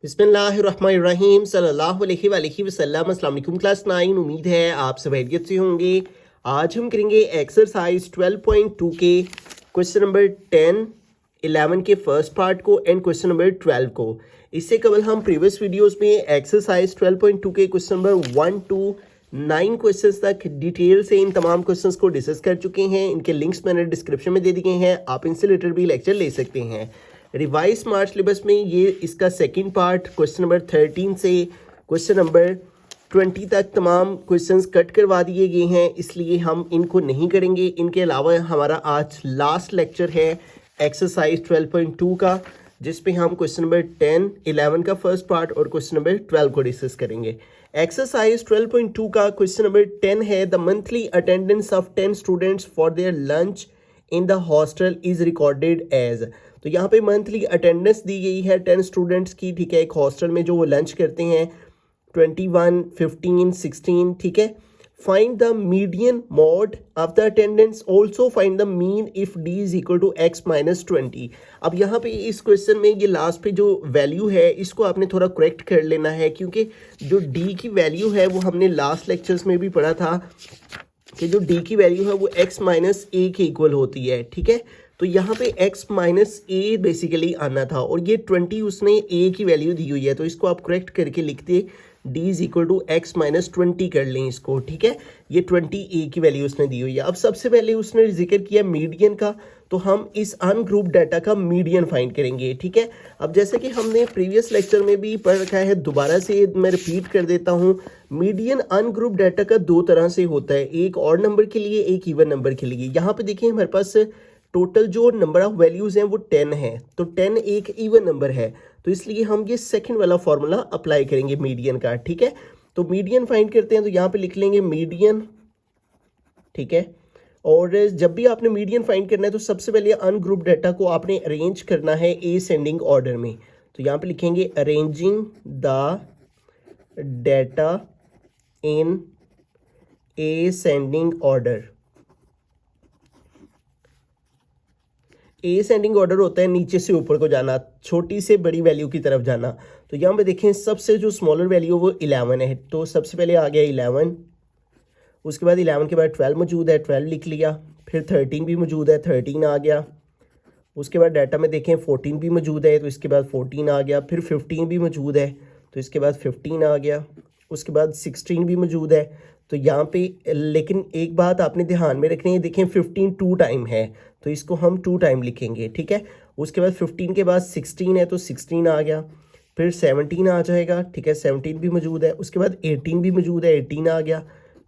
बिस्मिल्लाहिर्रहमानिर्रहीम सल्लल्लाहु अलैहि वसल्लम। अस्सलाम वालेकुम क्लास 9। उम्मीद है आप सब खैरियत से होंगे। आज हम करेंगे एक्सरसाइज 12.2 के क्वेश्चन नंबर 10, 11 के फर्स्ट पार्ट को एंड क्वेश्चन नंबर 12 को। इससे कबल हम प्रीवियस वीडियोस में एक्सरसाइज 12.2 के क्वेश्चन नंबर 1 to 9 क्वेश्चंस तक डिटेल से इन तमाम क्वेश्चंस को डिस्कस कर चुके हैं। इनके लिंक्स मैंने डिस्क्रिप्शन में दे दिए हैं, आप इनसे रिलेटेड भी लेक्चर ले सकते हैं। रिवाइज स्मार्ट सिलेबस में ये इसका सेकंड पार्ट क्वेश्चन नंबर 13 से क्वेश्चन नंबर 20 तक तमाम क्वेश्चंस कट करवा दिए गए हैं, इसलिए हम इनको नहीं करेंगे। इनके अलावा हमारा आज लास्ट लेक्चर है एक्सरसाइज 12.2 का, जिस पे हम क्वेश्चन नंबर 10, 11 का फर्स्ट पार्ट और क्वेश्चन नंबर 12 को डिस्कस करेंगे। एक्सरसाइज 12.2 का क्वेश्चन नंबर 10 है, the monthly attendance of 10 students for their lunch in the hostel is recorded as. तो यहाँ पे मंथली अटेंडेंस दी गई है 10 स्टूडेंट्स की, ठीक है, एक हॉस्टल में जो वो लंच करते हैं 21, 15, 16, ठीक है। Find the median mode of the attendance, also find the mean if D is equal to x minus 20। अब यहाँ पे इस क्वेश्चन में ये लास्ट पे जो वैल्यू है इसको आपने थोड़ा करेक्ट कर लेना है, क्योंकि जो d की वैल्यू है वो हमने लास्ट लेक्चर्स में भी पढ़ा था कि जो d की वैल्यू है वो x माइनस ए के इक्वल होती है, ठीक है। तो यहाँ पे x माइनस ए बेसिकली आना था और ये 20 उसने a की वैल्यू दी हुई है, तो इसको आप करेक्ट करके लिखते d is equal to x minus 20 कर लें इसको, ठीक है। ये 20 a की वैल्यू उसने दी हुई है। अब सबसे पहले उसने जिक्र किया मीडियन का, तो हम इस अनग्रुप डाटा का मीडियन फाइंड करेंगे, ठीक है। अब जैसे कि हमने प्रीवियस लेक्चर में भी पढ़ रखा है, दोबारा से मैं रिपीट कर देता हूँ। मीडियन अनग्रुप डाटा का दो तरह से होता है, एक ऑड नंबर के लिए, एक इवन नंबर के लिए। यहाँ पे देखिए हमारे पास टोटल जो नंबर ऑफ वैल्यूज़ हैं वो 10 है, तो 10 एक इवन नंबर है, तो इसलिए हम ये सेकंड वाला फॉर्मूला अप्लाई करेंगे मीडियन का, ठीक है। तो मीडियन फाइंड करते हैं, तो यहाँ पे लिख लेंगे मीडियन, ठीक है। और जब भी आपने मीडियन फाइंड करना है तो सबसे पहले अनग्रुप डाटा को आपने अरेंज करना है असेंडिंग ऑर्डर में। तो यहाँ पे लिखेंगे arranging the data in ascending order. Ascending order होता है नीचे से ऊपर को जाना, छोटी से बड़ी वैल्यू की तरफ जाना। तो यहाँ पे देखें सबसे जो स्मॉलर वैल्यू वो 11 है, तो सबसे पहले आ गया 11, उसके बाद 11 के बाद 12 मौजूद है, 12 लिख लिया। फिर 13 भी मौजूद है, 13 आ गया। उसके बाद डाटा में देखें 14 भी मौजूद है, तो इसके बाद 14 आ गया। फिर 15 भी मौजूद है, तो इसके बाद 15 आ गया। उसके बाद 16 भी मौजूद है। तो यहाँ पे लेकिन एक बात आपने ध्यान में रखनी है, देखें 15 2 टाइम है, तो इसको हम 2 टाइम लिखेंगे, ठीक है। उसके बाद 15 के बाद 16 है, तो 16 आ गया। फिर 17 आ जाएगा, ठीक है, 17 भी मौजूद है। उसके बाद 18 भी मौजूद है, 18 आ गया।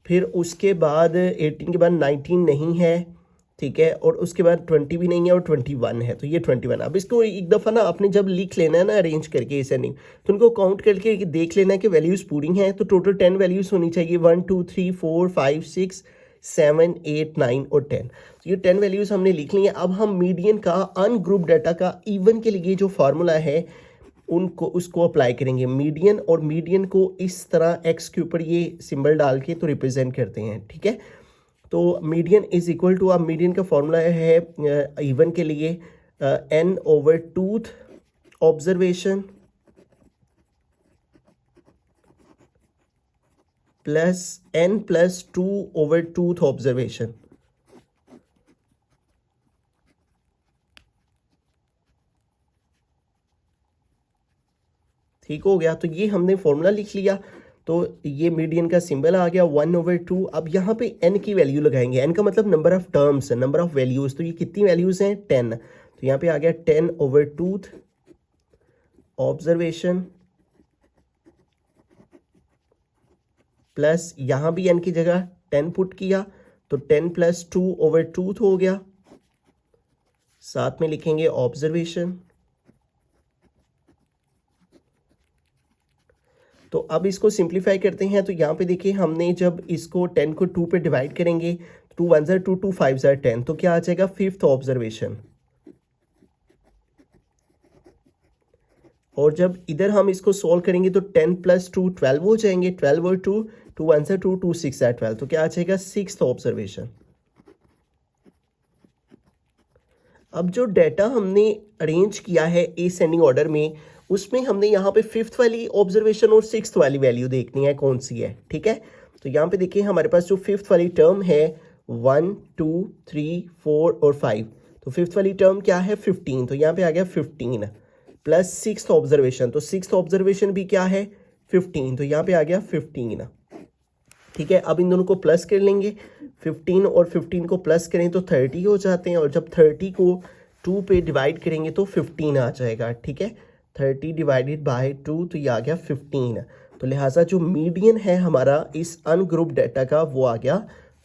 फिर उसके बाद 18 के बाद 19 नहीं है, ठीक है, और उसके बाद 20 भी नहीं है और 21 है, तो ये 21। अब इसको एक दफ़ा ना आपने जब लिख लेना है ना अरेंज करके असेंडिंग, तो उनको काउंट करके देख लेना है कि वैल्यूज़ पूरी हैं। तो टोटल 10 वैल्यूज़ होनी चाहिए, 1 2 3 4 5 6 7 8 9 और 10। तो ये 10 वैल्यूज़ हमने लिख ली हैं। अब हम मीडियन का अनग्रुप डाटा का इवन के लिए जो फार्मूला है उनको उसको अप्लाई करेंगे मीडियन, और मीडियन को इस तरह एक्स के ऊपर ये सिंबल डाल के तो रिप्रेजेंट करते हैं, ठीक है। तो मीडियन इज इक्वल टू, अब मीडियन का फॉर्मूला है इवन के लिए n over tooth observation plus n plus 2 over tooth observation. ठीक हो गया, तो ये हमने फॉर्मूला लिख लिया, तो ये मीडियन का सिंबल आ गया 1 ओवर 2। अब यहाँ पे n की वैल्यू लगाएंगे, n का मतलब number of terms, number of values. तो ये कितनी वैल्यूज़ हैं 10, तो यहाँ पे आ गया 10 ओवर टूथ ऑब्जर्वेशन प्लस यहाँ भी n की जगह 10 पुट किया, तो 10 प्लस 2 ओवर टूथ हो गया। साथ में लिखेंगे ऑब्जर्वेशन। तो अब इसको सिंप्लीफाई करते हैं, तो यहाँ पे देखिए हमने जब इसको 10 को 2 पे डिवाइड करेंगे, 2 1 ज़ा 2 2 5 ज़ा 10, तो क्या आ जाएगा फिफ्थ ऑब्जर्वेशन। और जब इधर हम इसको सॉल्व करेंगे तो 10 प्लस 2 12 हो जाएंगे, 12 और 2 2 1 ज़ा 2 2 6 ज़ा 12, तो क्या आ जाएगा सिक्स्थ ऑब्जर्वेशन। अब जो डाटा हमने अरेंज किया है असेंडिंग ऑर्डर में, उसमें हमने यहाँ पे 5th वाली ऑब्जर्वेशन और 6th वाली वैल्यू देखनी है कौन सी है, ठीक है। तो यहाँ पे देखिए हमारे पास जो 5th वाली टर्म है 1 2 3 4 और 5, तो 5th वाली टर्म क्या है 15, तो यहाँ पे आ गया 15 प्लस 6th ऑब्जर्वेशन, तो 6th ऑब्जर्वेशन भी क्या है 15, तो यहाँ पे आ गया 15, ठीक है। अब इन दोनों को प्लस कर लेंगे, 15 और 15 को प्लस करें तो 30 हो जाते हैं, और जब 30 को 2 पे डिवाइड करेंगे तो 15 आ जाएगा, ठीक है। 30 डिवाइडेड बाय 2, तो ये आ गया 15, तो लिहाजा जो मीडियन है हमारा इस अनग्रुप डाटा का वो आ गया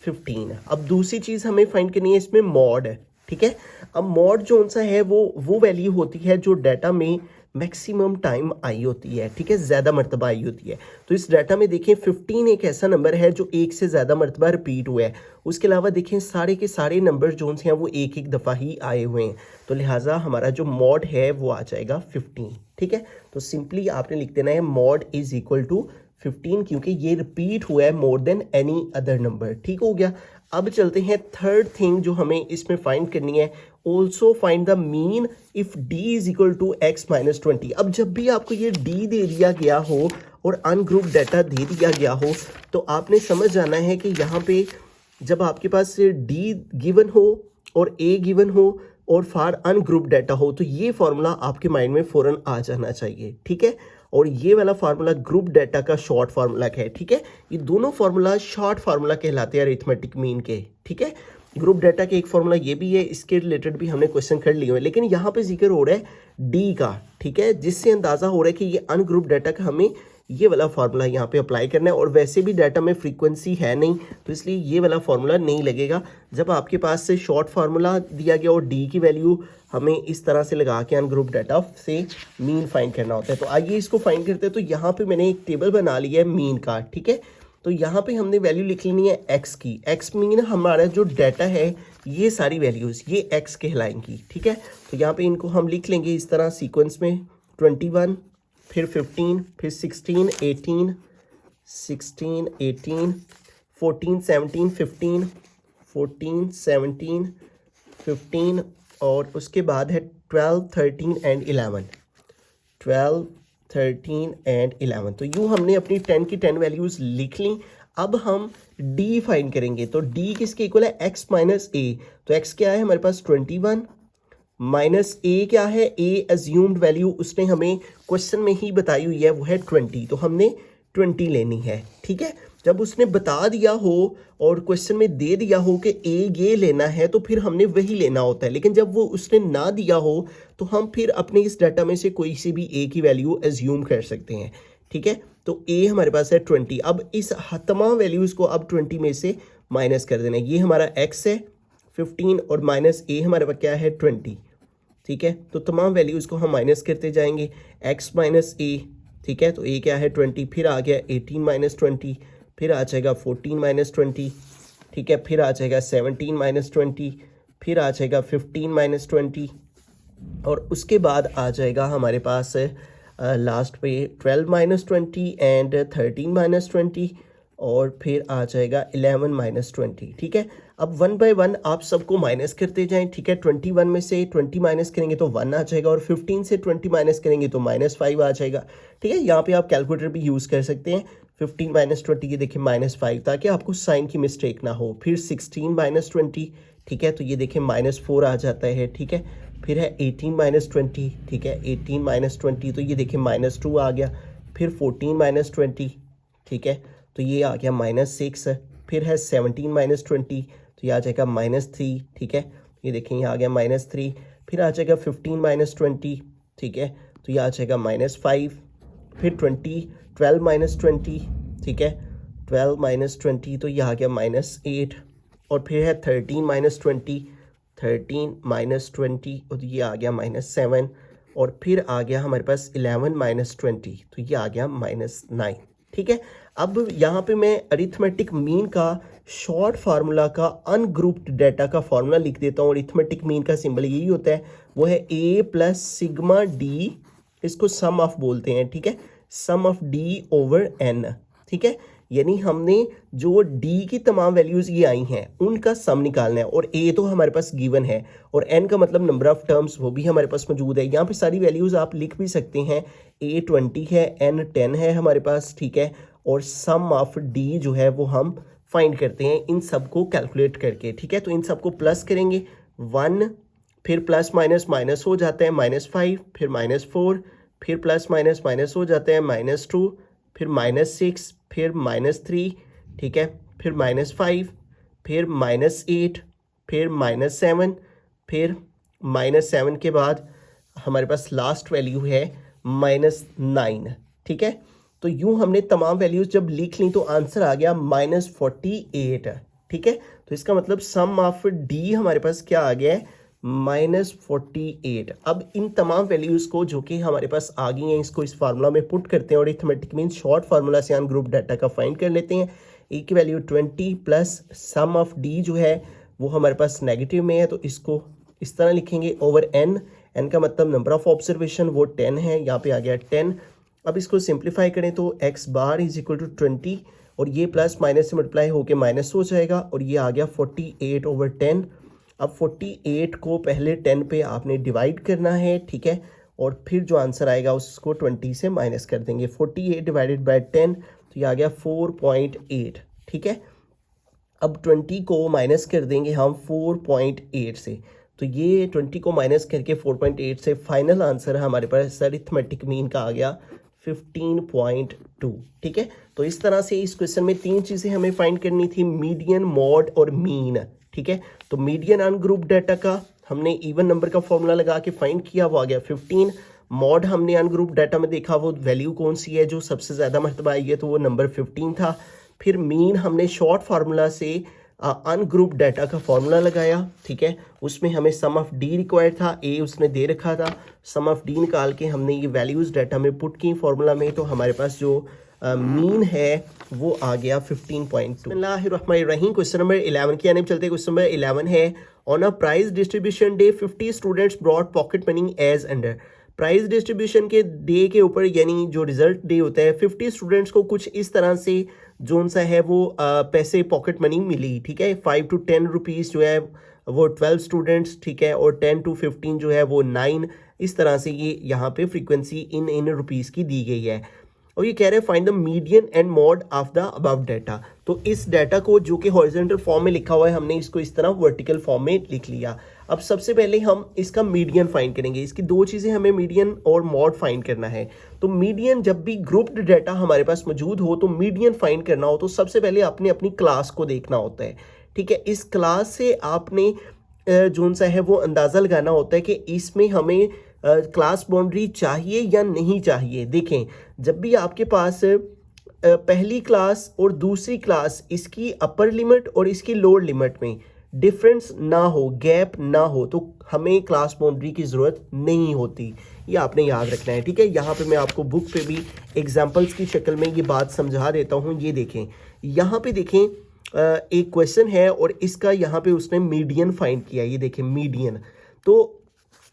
15। अब दूसरी चीज़ हमें फाइंड करनी है, इसमें मॉड है, ठीक है। अब मॉड जो सा है वो वैल्यू होती है जो डाटा में मैक्सिमम टाइम आई होती है, ठीक है, ज़्यादा मरतबा आई होती है। तो इस डाटा में देखें 15 एक ऐसा नंबर है जो एक से ज़्यादा मरतबा रिपीट हुआ है। उसके अलावा देखें सारे के सारे नंबर जो हैं वो एक एक दफ़ा ही आए हुए हैं, तो लिहाजा हमारा जो मॉड है वो आ जाएगा 15, ठीक है। तो सिंपली आपने लिख देना है मॉड इज इक्वल टू 15, क्योंकि ये रिपीट हुआ है more than any other number, ठीक हो गया। अब चलते हैं थर्ड थिंग जो हमें इसमें फाइंड करनी है, also find the mean if d is equal to x minus 20। अब जब भी आपको ये d दे दिया गया हो और अनग्रुप डाटा दे दिया गया हो तो आपने समझ जाना है कि यहाँ पे जब आपके पास d गिवन हो और a गिवन हो और फॉर अनग्रुप डाटा हो तो ये फॉर्मूला आपके माइंड में फ़ौरन आ जाना चाहिए, ठीक है। और ये वाला फार्मूला ग्रुप डाटा का शॉर्ट फार्मूला है, ठीक है। ये दोनों फार्मूला शॉर्ट फार्मूला कहलाते हैं अरिथमेटिक मीन के, ठीक है। ग्रुप डाटा के एक फार्मूला ये भी है, इसके रिलेटेड भी हमने क्वेश्चन कर लिए हुए, लेकिन यहाँ पे जिक्र हो रहा है डी का, ठीक है, जिससे अंदाज़ा हो रहा है कि ये अनग्रुप डाटा का हमें ये वाला फार्मूला यहाँ पे अप्लाई करना है। और वैसे भी डाटा में फ्रीक्वेंसी है नहीं, तो इसलिए ये वाला फार्मूला नहीं लगेगा। जब आपके पास से शॉर्ट फार्मूला दिया गया और डी की वैल्यू हमें इस तरह से लगा के अनग्रुप डाटा से मीन फाइंड करना होता है। तो आइए इसको फाइंड करते हैं। तो यहाँ पे मैंने एक टेबल बना लिया है मीन का, ठीक है। तो यहाँ पे हमने वैल्यू लिख लेनी है एक्स की। एक्स मीन हमारा जो डाटा है ये सारी वैल्यूज़ ये एक्स कहलाएंगी, ठीक है। तो यहाँ पे इनको हम लिख लेंगे इस तरह सीक्वेंस में, 21 फिर 15 फिर 16 18 16 18 14 17 15 14 17 15 और उसके बाद है 12 13 एंड 11 12 13 एंड 11। तो यूँ हमने अपनी 10 की 10 वैल्यूज़ लिख ली। अब हम d फाइंड करेंगे, तो d किसके इक्वल है x माइनस ए। तो x क्या है हमारे पास 21 माइनस a क्या है, a एज्यूम्ड वैल्यू उसने हमें क्वेश्चन में ही बताई हुई है वो है 20, तो हमने 20 लेनी है, ठीक है। जब उसने बता दिया हो और क्वेश्चन में दे दिया हो कि a ये लेना है तो फिर हमने वही लेना होता है, लेकिन जब वो उसने ना दिया हो तो हम फिर अपने इस डाटा में से कोई सी भी a की वैल्यू एज्यूम कर सकते हैं, ठीक है। तो a हमारे पास है 20। अब इस तमाम वैल्यूज़ को अब 20 में से माइनस कर देना है। ये हमारा x है 15 और माइनस a हमारे पास क्या है 20, ठीक है। तो तमाम वैल्यूज़ को हम माइनस करते जाएंगे, x माइनस a, ठीक है। तो a क्या है 20, फिर आ गया 18 माइनस 20, फिर आ जाएगा 14 माइनस 20, ठीक है। फिर आ जाएगा 17 माइनस 20, फिर आ जाएगा 15 माइनस 20 और उसके बाद आ जाएगा हमारे पास लास्ट पे 12 माइनस 20 एंड 13 माइनस 20 और फिर आ जाएगा 11 माइनस 20, ठीक है। अब 1 बाय 1 आप सबको माइनस करते जाएं, ठीक है। 21 में से 20 माइनस करेंगे तो 1 आ जाएगा और 15 से 20 माइनस करेंगे तो -5 आ जाएगा, ठीक है। यहाँ पे आप कैलकुलेटर भी यूज़ कर सकते हैं। 15 माइनस 20 ये देखिए -5, ताकि आपको साइन की मिस्टेक ना हो। फिर 16 माइनस 20, ठीक है, तो ये देखिए -4 आ जाता है, ठीक है। फिर है 18 माइनस 20, ठीक है, 18 माइनस 20 तो ये देखिए -2 आ गया। फिर 14 माइनस 20, ठीक है, तो ये आ गया -6। फिर है 17 माइनस 20 तो ये आ जाएगा -3, ठीक है, ये देखें ये आ गया -3। फिर आ जाएगा 15 माइनस 20, ठीक है, तो ये आ जाएगा -5। फिर 12 माइनस 20, ठीक है, 12 माइनस 20 तो ये आ गया -8 और फिर है 13 माइनस 20, 13 माइनस 20 और ये आ गया -7 और फिर आ गया हमारे पास 11 माइनस 20 तो ये आ गया -9, ठीक है। अब यहाँ पे मैं अरिथमेटिक मीन का शॉर्ट फार्मूला का अनग्रुप्ड डाटा का फार्मूला लिख देता हूँ। अरिथमेटिक मीन का सिंबल यही होता है, वो है a प्लस सिग्मा d, इसको सम ऑफ बोलते हैं, ठीक है, सम ऑफ d ओवर n, ठीक है। यानी हमने जो डी की तमाम वैल्यूज़ ये आई हैं उनका सम निकालना है, और ए तो हमारे पास गिवन है, और एन का मतलब नंबर ऑफ टर्म्स वो भी हमारे पास मौजूद है। यहाँ पे सारी वैल्यूज़ आप लिख भी सकते हैं, ए 20 है, एन 10 है हमारे पास, ठीक है, और सम ऑफ डी जो है वो हम फाइंड करते हैं इन सब को कैलकुलेट करके, ठीक है। तो इन सबको प्लस करेंगे, 1, फिर प्लस माइनस माइनस हो जाता है -5, फिर -4, फिर प्लस माइनस माइनस हो जाता है -2, फिर -6, फिर -3, ठीक है, फिर -5, फिर -8, फिर -7, फिर -7 के बाद हमारे पास लास्ट वैल्यू है -9, ठीक है। तो यूं हमने तमाम वैल्यूज जब लिख ली तो आंसर आ गया -48, ठीक है। तो इसका मतलब सम ऑफ डी हमारे पास क्या आ गया है, -48। अब इन तमाम वैल्यूज को जो कि हमारे पास आ गई हैं इसको इस फार्मूला में पुट करते हैं, और अरिथमेटिक मींस शॉर्ट फार्मूला से अनग्रुप डाटा का फाइंड कर लेते हैं। ए की value 20 plus sum of D जो है वो हमारे पास नेगेटिव में है, तो इसको इस तरह लिखेंगे ओवर एन। एन का मतलब नंबर ऑफ ऑब्जर्वेशन वो 10 है, यहाँ पे आ गया 10। अब इसको सिंप्लीफाई करें तो x bar is equal to 20, और ये प्लस माइनस से मल्टीप्लाई होकर माइनस हो जाएगा, और ये आ गया 48 ओवर 10। अब 48 को पहले 10 पे आपने डिवाइड करना है, ठीक है, और फिर जो आंसर आएगा उसको 20 से माइनस कर देंगे। 48 डिवाइडेड बाय 10, तो ये आ गया 4.8, ठीक है। अब 20 को माइनस कर देंगे हम 4.8 से, तो ये 20 को माइनस करके 4.8 से फाइनल आंसर हमारे पास अरिथमेटिक मीन का आ गया 15.2, ठीक है। तो इस तरह से इस क्वेश्चन में 3 चीज़ें हमें फाइंड करनी थी, मीडियन, मॉड और मीन, ठीक है। तो मीडियन अनग्रुप डाटा का हमने इवन नंबर का फॉर्मूला लगा के फाइंड किया, वो आ गया 15। मॉड हमने अनग्रुप डाटा में देखा वो वैल्यू कौन सी है जो सबसे ज़्यादा मरतबा आई है, तो वो नंबर 15 था। फिर मीन हमने शॉर्ट फार्मूला से अनग्रुप डाटा का फॉर्मूला लगाया, ठीक है, उसमें हमें सम ऑफ डी रिक्वायर्ड था, ए उसने दे रखा था, सम ऑफ डी निकाल के हमने ये वैल्यूज़ डाटा में पुट की फॉर्मूला में, तो हमारे पास जो मीन है वो आ गया 15.2। बिस्मिल्लाहिर्रहमानिर्रहीम। क्वेश्चन नंबर 11 की यानी चलते। क्वेश्चन नंबर 11 है, on a prize distribution day 50 students brought pocket money as under. Prize distribution के डे के ऊपर यानी जो रिजल्ट डे होता है, 50 स्टूडेंट्स को कुछ इस तरह से जोन सा है वो पैसे पॉकेट मनी मिली, ठीक है। 5 to 10 रुपीज़ जो है वो 12 स्टूडेंट्स, ठीक है, और 10 to 15 जो है वो 9। इस तरह से ये यहाँ पे फ्रीक्वेंसी इन रुपीज़ की दी गई है, और ये कह रहे हैं find the median and mod of the above data. तो इस डाटा को जो कि हॉरिजॉन्टल फॉर्म में लिखा हुआ है, हमने इसको इस तरह वर्टिकल फॉर्म में लिख लिया। अब सबसे पहले हम इसका मीडियन फाइंड करेंगे। इसकी 2 चीज़ें हमें मीडियन और मॉड फाइंड करना है। तो मीडियन, जब भी ग्रुप्ड डाटा हमारे पास मौजूद हो तो मीडियन फाइंड करना हो तो सबसे पहले आपने अपनी क्लास को देखना होता है, ठीक है। इस क्लास से आपने जोन सा है वो अंदाज़ा लगाना होता है कि इसमें हमें क्लास बाउंड्री चाहिए या नहीं चाहिए। देखें, जब भी आपके पास पहली क्लास और दूसरी क्लास, इसकी अपर लिमिट और इसकी लोअर लिमिट में डिफरेंस ना हो, गैप ना हो, तो हमें क्लास बाउंड्री की ज़रूरत नहीं होती। ये आपने याद रखना है, ठीक है। यहाँ पे मैं आपको बुक पे भी एग्जांपल्स की शक्ल में ये बात समझा देता हूँ। ये देखें, यहाँ पे देखें एक क्वेश्चन है और इसका यहाँ पे उसने मीडियन फाइंड किया। ये देखें मीडियन, तो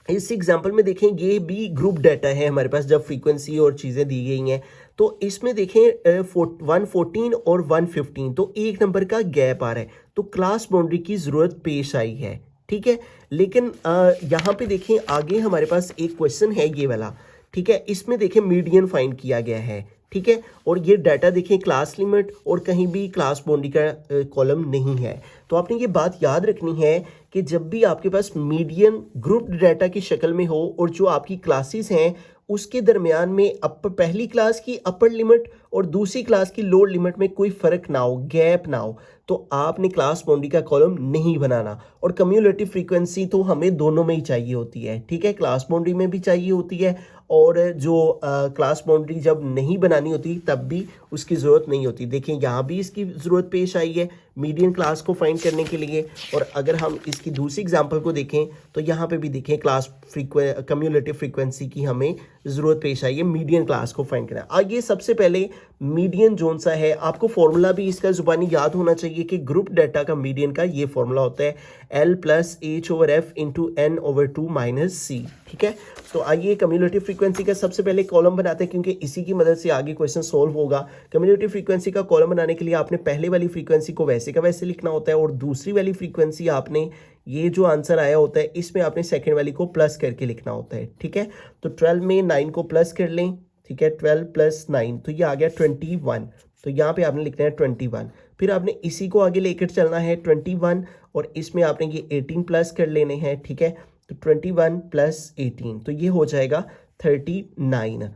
इस एग्जाम्पल में देखें ये भी ग्रुप डाटा है हमारे पास, जब फ्रीक्वेंसी और चीज़ें दी गई हैं। तो इसमें देखें 114 और 115, तो 1 नंबर का गैप आ रहा है, तो क्लास बाउंड्री की ज़रूरत पेश आई है, ठीक है। लेकिन यहाँ पे देखें आगे हमारे पास एक क्वेश्चन है ये वाला, ठीक है। इसमें देखें मीडियन फाइंड किया गया है, ठीक है, और ये डाटा देखें क्लास लिमिट और कहीं भी क्लास बाउंड्री का कॉलम नहीं है। तो आपने ये बात याद रखनी है कि जब भी आपके पास मीडियन ग्रुप डाटा की शक्ल में हो और जो आपकी क्लासेस हैं उसके दरमियान में पहली क्लास की अपर लिमिट और दूसरी क्लास की लोअर लिमिट में कोई फ़र्क ना हो, गैप ना हो, तो आपने क्लास बाउंड्री का कॉलम नहीं बनाना। और कम्युलेटिव फ्रीक्वेंसी तो हमें दोनों में ही चाहिए होती है, ठीक है, क्लास बाउंड्री में भी चाहिए होती है और जो क्लास बाउंड्री जब नहीं बनानी होती तब भी उसकी ज़रूरत नहीं होती। देखें यहाँ भी इसकी ज़रूरत पेश आई है मीडियन क्लास को फाइंड करने के लिए। और अगर हम इसकी दूसरी एग्जांपल को देखें तो यहाँ पे भी देखें क्लास कम्युलेटिव फ्रीक्वेंसी की हमें ज़रूरत पेश आई है मीडियन क्लास को फाइंड करना। आइए सबसे पहले मीडियन जोन सा है, आपको फॉर्मूला भी इसका ज़ुबानी याद होना चाहिए कि ग्रुप डाटा का मीडियन का ये फॉर्मूला होता है L plus H over F into N over two minus C. ठीक है, तो आइए कम्युलेटिव फ्रीक्वेंसी का सबसे पहले कॉलम बनाते हैं, क्योंकि इसी की मदद से आगे क्वेश्चन सॉल्व होगा। कम्युलेटिव फ्रीक्वेंसी का कॉलम बनाने के लिए आपने पहले वाली फ्रीक्वेंसी को वैसे का वैसे लिखना होता है और दूसरी वाली फ्रीक्वेंसी आपने ये जो आंसर आया होता है इसमें आपने सेकंड वाली को प्लस करके लिखना होता है। ठीक है, तो 12 में 9 को प्लस कर लें। ठीक है, 12 प्लस 9 तो ये आ गया 21। तो यहाँ पे आपने लिखना है 21, फिर आपने इसी को आगे लेकर चलना है 21 और इसमें आपने ये 18 प्लस कर लेने हैं। ठीक है, तो 21 प्लस 18 तो ये हो जाएगा 39।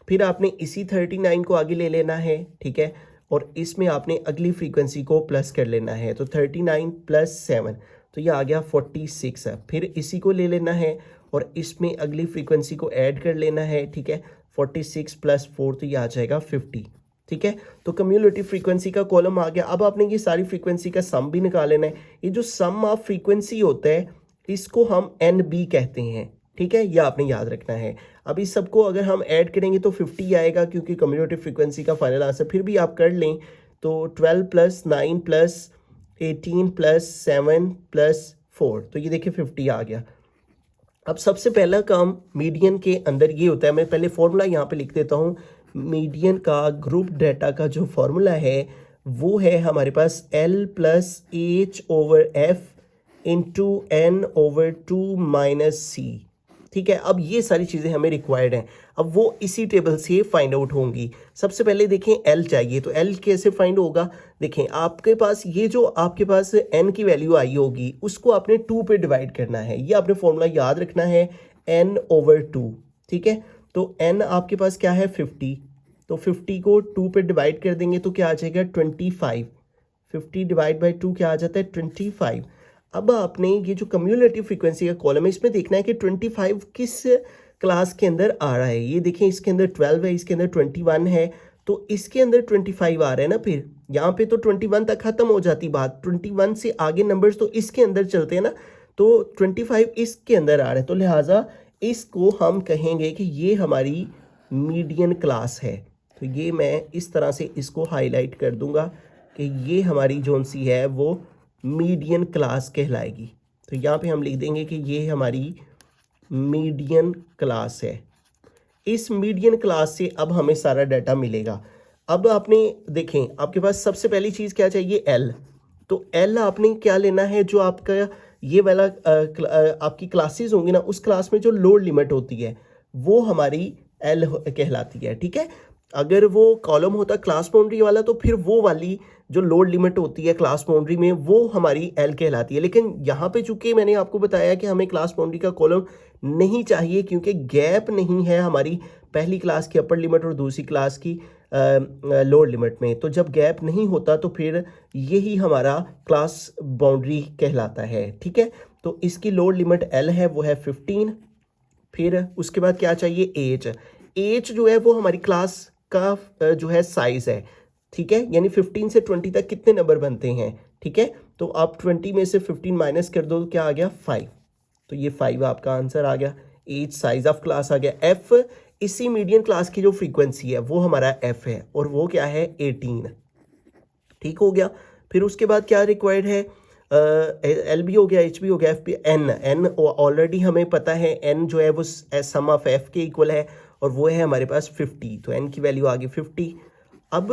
फिर आपने इसी 39 को आगे ले लेना है। ठीक है, और इसमें आपने अगली फ्रीक्वेंसी को प्लस कर लेना है, तो 39 प्लस 7 तो ये आ गया 46 है। फिर इसी को ले लेना है और इसमें अगली फ्रीक्वेंसी को ऐड कर लेना है। ठीक है, 46 प्लस 4 तो ये आ जाएगा 50। ठीक है, तो कम्युलेटिव फ्रीक्वेंसी का कॉलम आ गया। अब आपने ये सारी फ्रीक्वेंसी का सम भी निकाल लेना है। ये जो सम ऑफ फ्रीक्वेंसी होता है इसको हम NB कहते हैं। ठीक है, ये आपने याद रखना है। अब इस सबको अगर हम ऐड करेंगे तो 50 आएगा, क्योंकि कम्युलेटिव फ्रीक्वेंसी का फाइनल आंसर फिर भी आप कर लें तो 12 प्लस 9 प्लस 18 प्लस 7 प्लस 4 तो ये देखिए 50 आ गया। अब सबसे पहला काम मीडियन के अंदर ये होता है, मैं पहले फॉर्मूला यहाँ पे लिख देता हूँ। मीडियन का ग्रुप डाटा का जो फॉर्मूला है वो है हमारे पास L plus H over F into N over two minus C. ठीक है, अब ये सारी चीज़ें हमें रिक्वायर्ड हैं, अब वो इसी टेबल से फाइंड आउट होंगी। सबसे पहले देखें L चाहिए, तो L कैसे फाइंड होगा। देखें आपके पास ये जो आपके पास N की वैल्यू आई होगी उसको आपने 2 पे डिवाइड करना है, ये आपने फॉर्मूला याद रखना है N ओवर 2। ठीक है, तो N आपके पास क्या है 50, तो 50 को 2 पे डिवाइड कर देंगे तो क्या आ जाएगा 25। 50 डिवाइड बाई 2 क्या आ जाता है 25। अब आपने ये जो कम्युलेटिव फ्रीक्वेंसी का कॉलम है इसमें देखना है कि 25 किस क्लास के अंदर आ रहा है। ये देखें इसके अंदर 12 है, इसके अंदर 21 है, तो इसके अंदर 25 आ रहा है ना। फिर यहाँ पे तो 21 तक खत्म हो जाती बात, 21 से आगे नंबर्स तो इसके अंदर चलते हैं ना, तो 25 इसके अंदर आ रहा है, तो लिहाजा इसको हम कहेंगे कि ये हमारी मीडियन क्लास है। तो ये मैं इस तरह से इसको हाईलाइट कर दूंगा कि ये हमारी जोन सी है वो मीडियन क्लास कहलाएगी। तो यहाँ पे हम लिख देंगे कि ये हमारी मीडियन क्लास है। इस मीडियन क्लास से अब हमें सारा डाटा मिलेगा। अब आपने देखें आपके पास सबसे पहली चीज़ क्या चाहिए L, तो L आपने क्या लेना है, जो आपका ये वाला आपकी क्लासेस होंगी ना उस क्लास में जो लोड लिमिट होती है वो हमारी L कहलाती है। ठीक है, अगर वो कॉलम होता क्लास बाउंड्री वाला तो फिर वो वाली जो लोड लिमिट होती है क्लास बाउंड्री में वो हमारी L कहलाती है। लेकिन यहाँ पे चूंकि मैंने आपको बताया कि हमें क्लास बाउंड्री का कॉलम नहीं चाहिए, क्योंकि गैप नहीं है हमारी पहली क्लास की अपर लिमिट और दूसरी क्लास की लोड लिमिट में, तो जब गैप नहीं होता तो फिर यही हमारा क्लास बाउंड्री कहलाता है। ठीक है, तो इसकी लोड लिमिट L है वो है 15। फिर उसके बाद क्या चाहिए एच जो है वो हमारी क्लास का जो है साइज है। ठीक है, यानी 15 से 20 तक कितने नंबर बनते हैं। ठीक है, तो आप 20 में से 15 माइनस कर दो, क्या आ गया 5, तो ये 5 आपका आंसर आ गया। एच साइज ऑफ क्लास आ गया। एफ इसी मीडियन क्लास की जो फ्रीक्वेंसी है वो हमारा एफ है और वो क्या है 18। ठीक हो गया, फिर उसके बाद क्या रिक्वायर्ड है एल भी हो गया, एच भी हो गया, एफ भी। एन ऑलरेडी हमें पता है, एन जो है वो सम ऑफ एफ के इक्वल है और वो है हमारे पास 50, तो एन की वैल्यू आ गई 50। अब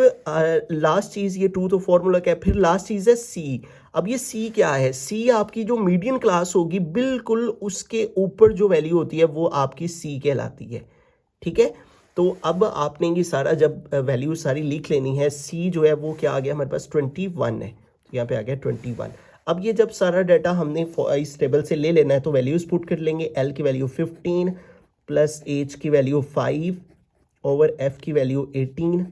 लास्ट चीज़ ये 2 तो फॉर्मूला क्या है, फिर लास्ट चीज़ है सी। अब ये सी क्या है, सी आपकी जो मीडियन क्लास होगी बिल्कुल उसके ऊपर जो वैल्यू होती है वो आपकी सी कहलाती है। ठीक है, तो अब आपने ये सारा जब वैल्यू सारी लिख लेनी है, सी जो है वो क्या आ गया हमारे पास 21 है, तो यहाँ पे आ गया 21। अब ये जब सारा डाटा हमने इस टेबल से ले लेना है तो वैल्यूज पुट कर लेंगे। एल की वैल्यू 15 प्लस एच की वैल्यू 5 ओवर एफ की वैल्यू 18,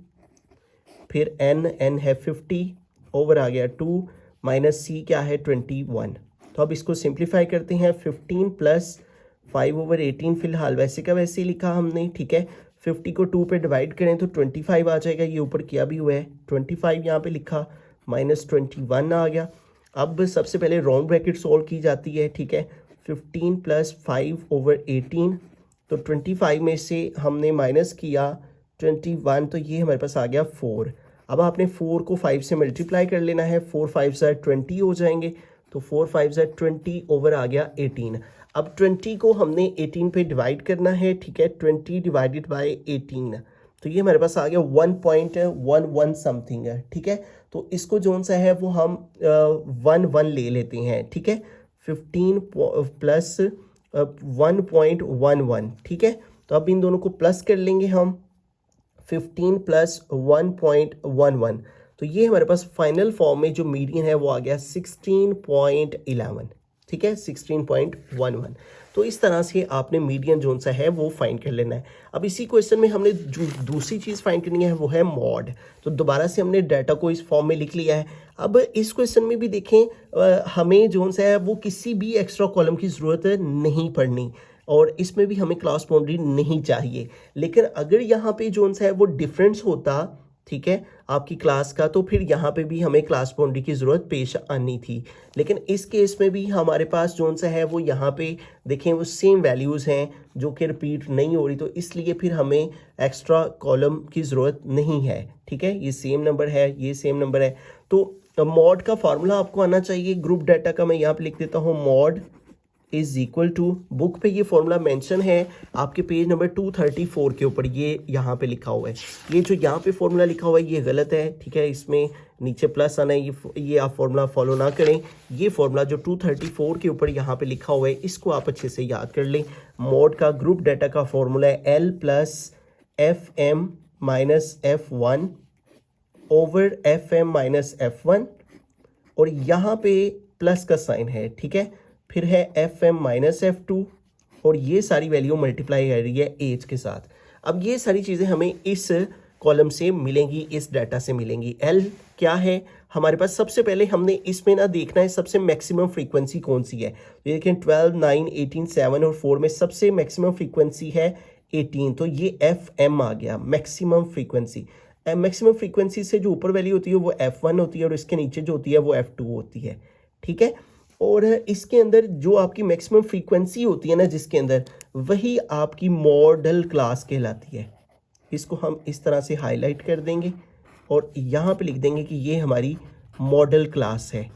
फिर एन है 50 ओवर आ गया 2 माइनस सी क्या है 21। तो अब इसको सिंप्लीफाई करते हैं, 15 प्लस 5 ओवर 18 फिलहाल वैसे का वैसे ही लिखा हमने। ठीक है, 50 को 2 पे डिवाइड करें तो 25 आ जाएगा, ये ऊपर किया भी हुआ है, 25 यहाँ पे लिखा, माइनस 21 आ गया। अब सबसे पहले राउंड ब्रैकेट सॉल्व की जाती है। ठीक है, 15 प्लस 5 ओवर 18 तो 25 में से हमने माइनस किया 21, तो ये हमारे पास आ गया 4। अब आपने 4 को 5 से मल्टीप्लाई कर लेना है, 4 5 ज़ा 20 हो जाएंगे, तो 4 5 ज़ा 20 ओवर आ गया 18। अब 20 को हमने 18 पे डिवाइड करना है, ठीक है, 20 डिवाइडेड बाय 18, तो ये हमारे पास आ गया 1.11 समथिंग है, ठीक है। तो इसको जोन सा है वो हम 1 ले लेते हैं, ठीक है, 15 प्लस 1.11, ठीक है। तो अब इन दोनों को प्लस कर लेंगे हम, 15 प्लस 1.11, तो ये हमारे पास फाइनल फॉर्म में जो मीडियन है वो आ गया 16.11, ठीक है, 16.11। तो इस तरह से आपने मीडियन जोन सा है वो फाइंड कर लेना है। अब इसी क्वेश्चन में हमने जो दूसरी चीज़ फाइंड करनी है वो है मॉड। तो दोबारा से हमने डाटा को इस फॉर्म में लिख लिया है। अब इस क्वेश्चन में भी देखें हमें जोन सा है वो किसी भी एक्स्ट्रा कॉलम की ज़रूरत नहीं पड़नी, और इसमें भी हमें क्लास बाउंड्री नहीं चाहिए। लेकिन अगर यहाँ पे जोन सा है वो डिफरेंस होता, ठीक है, आपकी क्लास का, तो फिर यहाँ पे भी हमें क्लास बाउंड्री की ज़रूरत पेश आनी थी। लेकिन इस केस में भी हमारे पास जोन सा है वो यहाँ पे देखें वो सेम वैल्यूज़ हैं जो कि रिपीट नहीं हो रही, तो इसलिए फिर हमें एक्स्ट्रा कॉलम की ज़रूरत नहीं है, ठीक है। ये सेम नंबर है, ये सेम नंबर है। तो मॉड का फार्मूला आपको आना चाहिए ग्रुप डाटा का। मैं यहाँ पे लिख देता हूँ mode is equal to, book पे ये फॉर्मूला मेंशन है आपके पेज नंबर 234 के ऊपर, ये यहाँ पे लिखा हुआ है। ये जो यहाँ पे फॉर्मूला लिखा हुआ है ये गलत है, ठीक है, इसमें नीचे प्लस आना है, ये आप फॉर्मूला फॉलो ना करें। ये फॉर्मूला जो 234 के ऊपर यहाँ पे लिखा हुआ है इसको आप अच्छे से याद कर लें। मॉड का ग्रुप डाटा का फॉर्मूला है L plus F M minus F1 over FM minus F1, और यहाँ पे प्लस का साइन है, ठीक है, फिर है FM माइनस F2, और ये सारी वैल्यू मल्टीप्लाई कर रही है एज के साथ। अब ये सारी चीज़ें हमें इस कॉलम से मिलेंगी, इस डाटा से मिलेंगी। L क्या है हमारे पास, सबसे पहले हमने इसमें ना देखना है सबसे मैक्सिमम फ्रीक्वेंसी कौन सी है। तो ये देखें 12, 9, 18, 7 और 4 में सबसे मैक्सिमम फ्रीक्वेंसी है 18, तो ये FM आ गया मैक्सिमम फ्रीक्वेंसी। मैक्सिमम फ्रीक्वेंसी से जो ऊपर वैल्यू होती है वो F1 होती है, और इसके नीचे जो होती है वो F2 होती है, ठीक है। और इसके अंदर जो आपकी मैक्सिमम फ्रीक्वेंसी होती है ना जिसके अंदर, वही आपकी मॉडल क्लास कहलाती है। इसको हम इस तरह से हाईलाइट कर देंगे और यहाँ पे लिख देंगे कि ये हमारी मॉडल क्लास है,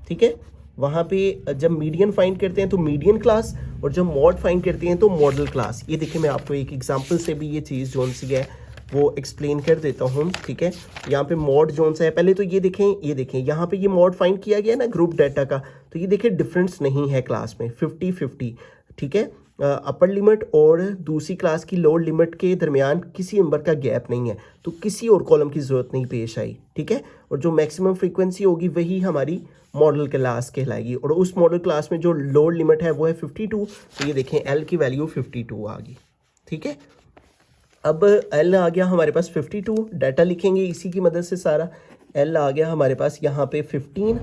ठीक है। वहाँ पे जब मीडियन फाइंड करते हैं तो मीडियन क्लास, और जब मॉड फाइंड करते हैं तो मॉडल क्लास। ये देखिए मैं आपको एक एग्जांपल से भी ये चीज़ जोन सी है वो एक्सप्लेन कर देता हूँ, ठीक है। यहाँ पे मॉड जोन सा है, पहले तो ये देखें यहाँ पे ये मॉड फाइंड किया गया ना ग्रुप डाटा का, तो ये देखिए डिफरेंस नहीं है क्लास में 50-50, ठीक है। अपर लिमिट और दूसरी क्लास की लोअर लिमिट के दरमियान किसी नंबर का गैप नहीं है, तो किसी और कॉलम की ज़रूरत नहीं पेश आई, ठीक है। और जो मैक्सिमम फ्रीक्वेंसी होगी वही हमारी मॉडल क्लास कहलाएगी, और उस मॉडल क्लास में जो लोअर लिमिट है वो है 52, तो ये देखें L की वैल्यू 52 आ गई, ठीक है। अब L आ गया हमारे पास 52, डाटा लिखेंगे इसी की मदद से सारा। L आ गया हमारे पास यहाँ पे 15,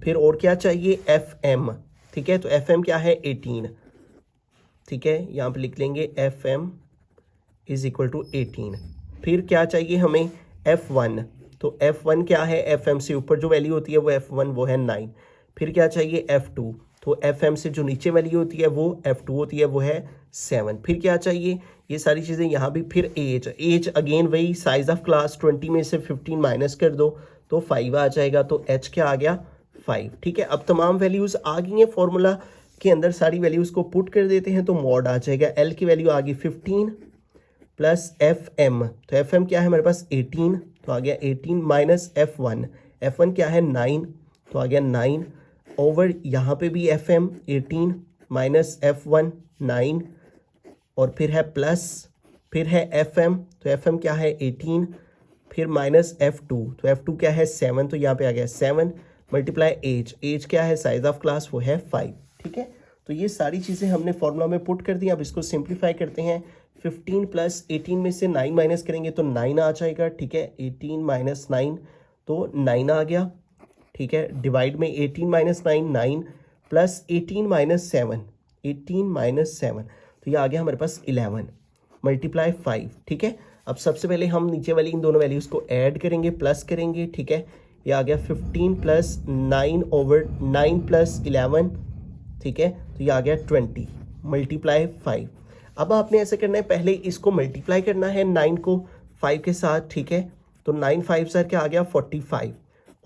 फिर और क्या चाहिए FM, ठीक है, तो FM क्या है 18, ठीक है, यहाँ पे लिख लेंगे FM इज इक्वल टू 18। फिर क्या चाहिए हमें F1, तो F1 क्या है, FM से ऊपर जो वैल्यू होती है वो F1 वो है 9। फिर क्या चाहिए F2, तो FM से जो नीचे वैल्यू होती है वो F2 होती है वो है 7। फिर क्या चाहिए, ये सारी चीज़ें यहाँ भी। फिर एज अगेन वही साइज ऑफ क्लास, 20 में से 15 माइनस कर दो तो 5 आ जाएगा, तो H क्या आ गया 5, ठीक है। अब तमाम वैल्यूज़ आ गई हैं फॉर्मूला के अंदर, सारी वैल्यूज़ को पुट कर देते हैं तो मॉड आ जाएगा। L की वैल्यू आ गई 15 प्लस FM, तो FM क्या है हमारे पास 18, तो आ गया 18 माइनस F1, F1 क्या है 9, तो आ गया 9 ओवर यहाँ पे भी FM 18 माइनस F1 9, और फिर है प्लस, फिर है FM, तो FM क्या है 18, फिर माइनस F2, तो F2 क्या है 7, तो यहाँ पे आ गया 7 मल्टीप्लाई एज क्या है साइज ऑफ क्लास वो है 5, ठीक है। तो ये सारी चीज़ें हमने फॉर्मूला में पुट कर दी। अब इसको सिंप्लीफाई करते हैं। 15 प्लस 18 में से 9 माइनस करेंगे तो 9 आ जाएगा, ठीक है। 18 माइनस 9 तो 9 आ गया, ठीक है। डिवाइड में 18 माइनस 9 9 प्लस 18 माइनस 7 18 माइनस 7, तो ये आ गया हमारे पास 11 मल्टीप्लाई 5, ठीक है। अब सबसे पहले हम नीचे वाली इन दोनों वैल्यूज़ को ऐड करेंगे, प्लस करेंगे, ठीक है। ये आ गया 15 प्लस 9 ओवर 9 प्लस 11, ठीक है, तो ये आ गया 20 मल्टीप्लाई 5। अब आपने ऐसा करना है, पहले इसको मल्टीप्लाई करना है 9 को 5 के साथ, ठीक है। तो 9 5 सर क्या आ गया 45,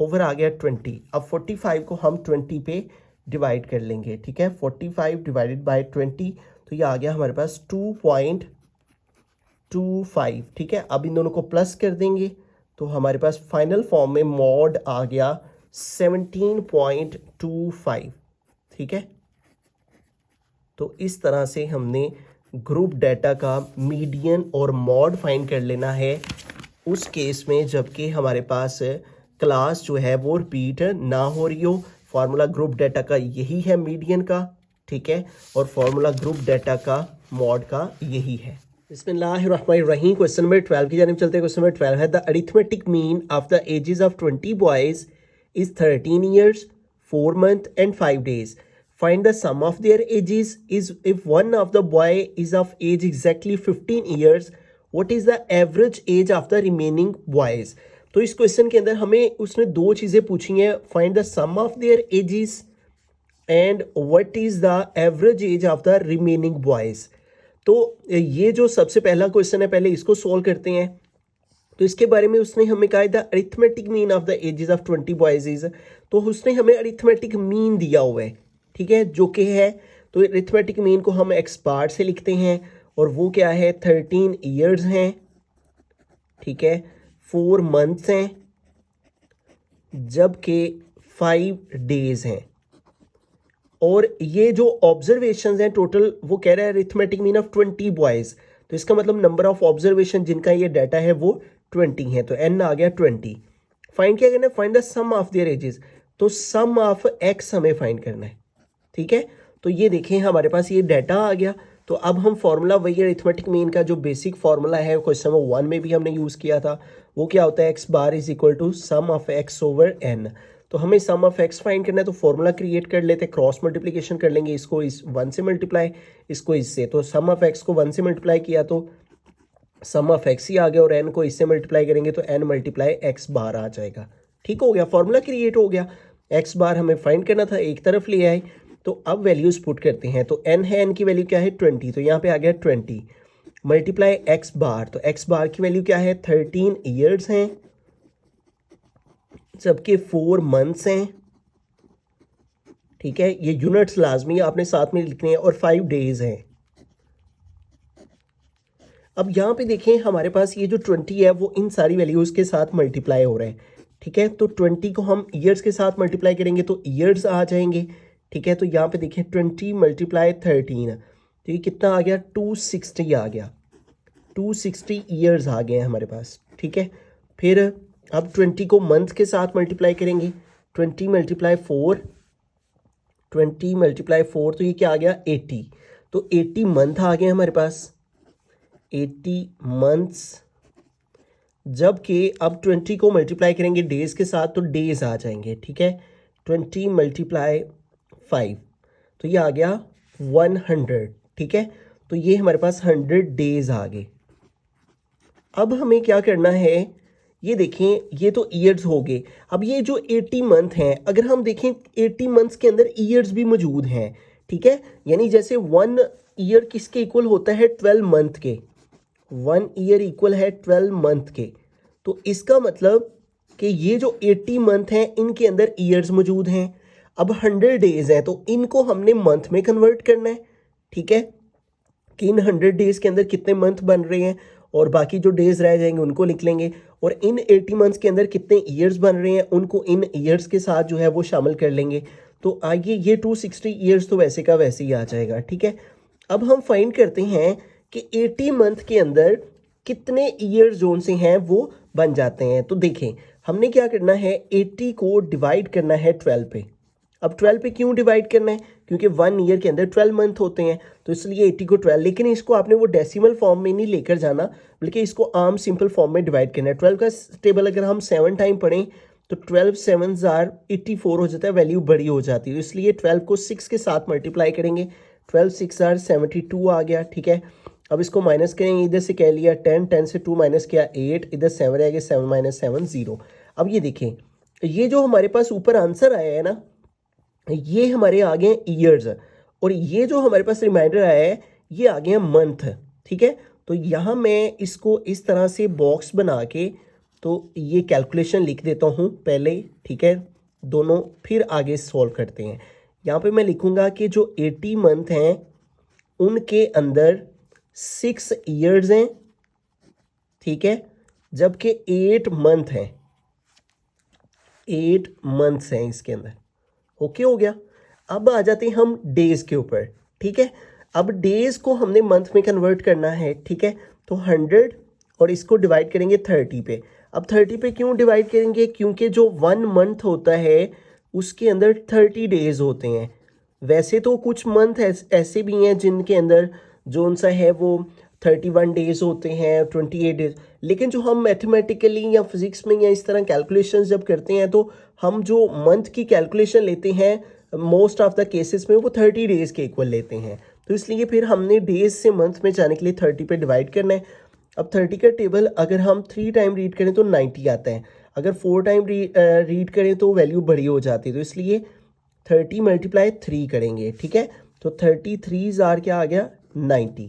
ओवर आ गया 20। अब 45 को हम 20 पे डिवाइड कर लेंगे, ठीक है। 45 डिवाइडेड बाय 20, तो ये आ गया हमारे पास 2.25, ठीक है। अब इन दोनों को प्लस कर देंगे तो हमारे पास फाइनल फॉर्म में मॉड आ गया 17.25, ठीक है। तो इस तरह से हमने ग्रुप डाटा का मीडियन और मॉड फाइंड कर लेना है उस केस में जबकि हमारे पास क्लास जो है वो रिपीट ना हो रही हो। फार्मूला ग्रुप डाटा का यही है मीडियन का, ठीक है, और फार्मूला ग्रुप डाटा का मॉड का यही है। बिस्मिल्लाहिर्रहमानिर्रहीम। क्वेश्चन नंबर 12 की जानिब चलते हैं। क्वेश्चन नंबर 12 है the arithmetic mean of the ages of 20 boys is 13 years 4 month and 5 days. Find the sum of their ages is if one of the boy is of age exactly 15 years, what is the average age of the remaining boys? तो इस question के अंदर हमें उसने दो चीज़ें पूछी हैं, find the sum of their ages and what is the average age of the remaining boys. तो ये जो सबसे पहला क्वेश्चन है, पहले इसको सोल्व करते हैं। तो इसके बारे में उसने हमें कहा the arithmetic mean of the ages of 20 boys is, तो उसने हमें अरिथमेटिक मीन दिया हुआ है, ठीक है, जो कि है, तो अरिथमेटिक मीन को हम एक्स बार से लिखते हैं और वो क्या है 13 ईयर्स हैं, ठीक है, 4 मंथ्स हैं, जबकि 5 डेज हैं। और ये जो ऑब्जर्वेशंस हैं टोटल वो कह रहा है अरिथमेटिक मीन ऑफ 20 बॉयज, तो इसका मतलब नंबर ऑफ ऑब्जर्वेशन जिनका ये डाटा है वो 20 है, तो एन आ गया 20। फाइंड क्या करना है, find the sum of their ages, तो सम ऑफ एक्स हमें फाइंड करना है, ठीक है। तो ये देखें हमारे पास ये डाटा आ गया। तो अब हम फॉर्मूला वही अरिथमेटिक मीन का जो बेसिक फॉर्मूला है क्वेश्चन नंबर 1 में भी हमने यूज़ किया था, वो क्या होता है X bar is equal to sum of X over N. तो हमें सम ऑफ एक्स फाइंड करना है, तो फॉर्मूला क्रिएट कर लेते हैं, क्रॉस मल्टीप्लिकेशन कर लेंगे, इसको इस 1 से मल्टीप्लाई, इसको इससे। तो सम ऑफ एक्स को 1 से मल्टीप्लाई किया तो सम ऑफ एक्स ही आ गया, और एन को इससे मल्टीप्लाई करेंगे तो एन मल्टीप्लाई एक्स बार आ जाएगा। ठीक हो गया, फॉर्मूला क्रिएट हो गया। एक्स बार हमें फाइंड करना था, एक तरफ ले आए। तो अब वैल्यूज पुट करते हैं, तो एन है, एन की वैल्यू क्या है 20, तो यहाँ पे आ गया 20 मल्टीप्लाई एक्स बार, तो एक्स बार की वैल्यू क्या है 13 ईयर्स हैं, जबकि 4 मंथ्स हैं, ठीक है, ये यूनिट्स लाजमी आपने साथ में लिखने हैं, और 5 डेज हैं। अब यहाँ पे देखें हमारे पास ये जो 20 है वो इन सारी वैल्यूज के साथ मल्टीप्लाई हो रहा है, ठीक है। तो 20 को हम ईयर्स के साथ मल्टीप्लाई करेंगे तो ईयर्स आ जाएंगे, ठीक है। तो यहाँ पे देखें 20 मल्टीप्लाई 13, तो ये कितना आ गया 260 आ गया, 260 ईयर्स आ गए हैं हमारे पास, ठीक है। फिर अब 20 को मंथ के साथ मल्टीप्लाई करेंगे, 20 मल्टीप्लाई 4, 20 मल्टीप्लाई 4, तो ये क्या आ गया 80, तो 80 मंथ आ गए हमारे पास, 80 मंथ्स। जबकि अब 20 को मल्टीप्लाई करेंगे डेज के साथ तो डेज आ जाएंगे, ठीक है। 20 मल्टीप्लाई 5, तो ये आ गया 100, ठीक है। तो ये हमारे पास 100 डेज आ गए। अब हमें क्या करना है, ये देखें ये तो ईयर्स हो गए। अब ये जो 80 मंथ हैं, अगर हम देखें 80 मंथ्स के अंदर ईयर्स भी मौजूद हैं, ठीक है। यानी जैसे 1 ईयर किसके इक्वल होता है 12 मंथ के, 1 ईयर इक्वल है 12 मंथ के। तो इसका मतलब कि ये जो 80 मंथ हैं इनके अंदर ईयर्स मौजूद हैं। अब 100 डेज हैं तो इनको हमने मंथ में कन्वर्ट करना है, ठीक है, कि इन 100 डेज के अंदर कितने मंथ बन रहे हैं, और बाकी जो डेज रह जाएंगे उनको लिख लेंगे, और इन 80 मंथ्स के अंदर कितने ईयर्स बन रहे हैं उनको इन ईयर्स के साथ जो है वो शामिल कर लेंगे। तो आइए ये 260 ईयर्स तो वैसे का वैसे ही आ जाएगा, ठीक है। अब हम फाइंड करते हैं कि 80 मंथ के अंदर कितने ईयर जोन से हैं वो बन जाते हैं। तो देखें हमने क्या करना है, 80 को डिवाइड करना है 12 पे। अब 12 पे क्यों डिवाइड करना है, क्योंकि 1 ईयर के अंदर 12 मंथ होते हैं, तो इसलिए 80 को 12, लेकिन इसको आपने वो डेसिमल फॉर्म में नहीं लेकर जाना, बल्कि इसको आम सिंपल फॉर्म में डिवाइड करना है। 12 का टेबल अगर हम 7 टाइम पढ़ें तो 12 7s are 84 हो जाता है, वैल्यू बड़ी हो जाती है, इसलिए 12 को 6 के साथ मल्टीप्लाई करेंगे, 12 6 are 72 आ गया, ठीक है। अब इसको माइनस करेंगे, इधर से कह लिया 10, 10 से 2 माइनस किया 8, इधर 7 रह गया, 7 माइनस 7 0। अब ये देखें ये जो हमारे पास ऊपर आंसर आया है ना, ये हमारे आ गए ईयर्स, और ये जो हमारे पास रिमाइंडर आया है ये आ गया मंथ, ठीक है। तो यहाँ मैं इसको इस तरह से बॉक्स बना के तो ये कैलकुलेशन लिख देता हूँ पहले, ठीक है, दोनों, फिर आगे सॉल्व करते हैं। यहाँ पे मैं लिखूँगा कि जो 80 मंथ हैं उनके अंदर 6 ईयर्स हैं, ठीक है, जबकि 8 मंथ हैं, 8 मंथ्स हैं इसके अंदर। ओके हो गया। अब आ जाते हैं हम डेज के ऊपर, ठीक है। अब डेज को हमने मंथ में कन्वर्ट करना है, ठीक है। तो 100 और इसको डिवाइड करेंगे 30 पे। अब 30 पे क्यों डिवाइड करेंगे? क्योंकि जो 1 मंथ होता है उसके अंदर 30 डेज होते हैं। वैसे तो कुछ मंथ ऐसे भी हैं जिनके अंदर जो सा है वो 31 डेज होते हैं, 28 डेज, लेकिन जो हम मैथमेटिकली या फिजिक्स में या इस तरह कैलकुलेशंस जब करते हैं तो हम जो मंथ की कैलकुलेशन लेते हैं मोस्ट ऑफ द केसेस में वो 30 डेज के इक्वल लेते हैं। तो इसलिए फिर हमने डेज से मंथ में जाने के लिए 30 पे डिवाइड करना है। अब 30 का टेबल अगर हम 3 टाइम रीड करें तो 90 आता है, अगर 4 टाइम रीड करें तो वैल्यू बड़ी हो जाती है। तो इसलिए 30 मल्टीप्लाई 3 करेंगे, ठीक है। तो 33 जार क्या आ गया? 90।